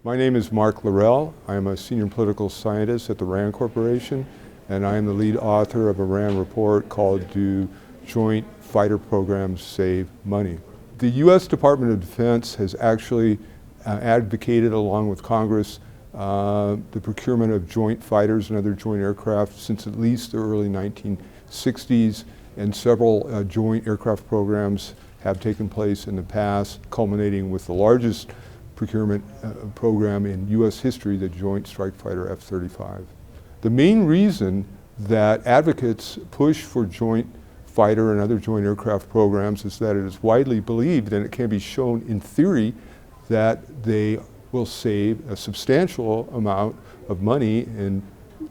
My name is Mark Lorell. I am a senior political scientist at the RAND Corporation, and I am the lead author of a RAND report called Do Joint Fighter Programs Save Money? The U.S. Department of Defense has actually advocated, along with Congress, the procurement of joint fighters and other joint aircraft since at least the early 1960s, and several joint aircraft programs have taken place in the past, culminating with the largest procurement program in U.S. history, the Joint Strike Fighter F-35. The main reason that advocates push for joint fighter and other joint aircraft programs is that it is widely believed, and it can be shown in theory, that they will save a substantial amount of money in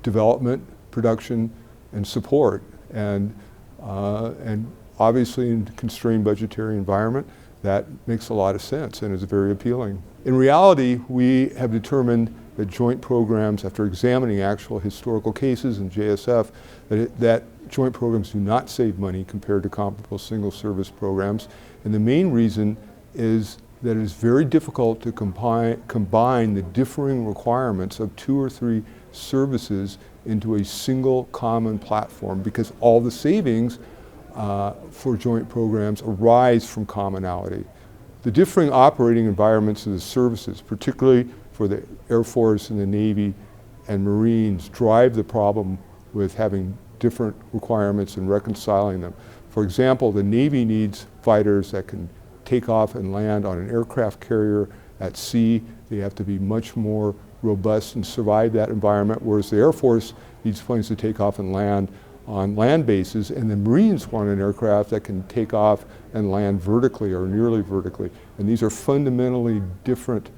development, production, and support. And obviously in a constrained budgetary environment, that makes a lot of sense and is very appealing. In reality, we have determined that joint programs, after examining actual historical cases in JSF, that joint programs do not save money compared to comparable single service programs. And the main reason is that it is very difficult to combine the differing requirements of 2 or 3 services into a single common platform, because all the savings for joint programs arise from commonality. The differing operating environments of the services, particularly for the Air Force and the Navy and Marines, drive the problem with having different requirements and reconciling them. For example, the Navy needs fighters that can take off and land on an aircraft carrier at sea. They have to be much more robust and survive that environment, whereas the Air Force needs planes to take off and land on land bases, and the Marines want an aircraft that can take off and land vertically or nearly vertically. And these are fundamentally different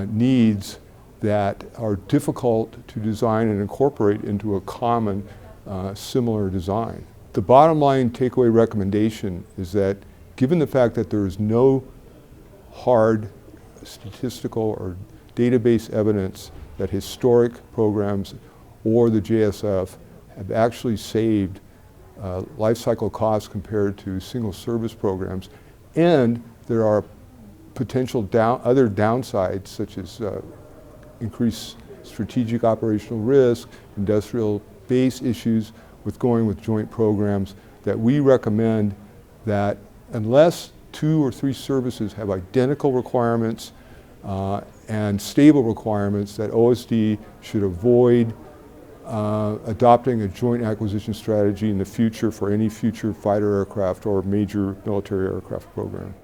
needs that are difficult to design and incorporate into a common, similar design. The bottom line takeaway recommendation is that, given the fact that there is no hard statistical or database evidence that historic programs or the JSF have actually saved life cycle costs compared to single service programs, and there are potential other downsides, such as increased strategic operational risk, industrial base issues with going with joint programs, that we recommend that unless 2 or 3 services have identical requirements and stable requirements, that OSD should avoid adopting a joint acquisition strategy in the future for any future fighter aircraft or major military aircraft program.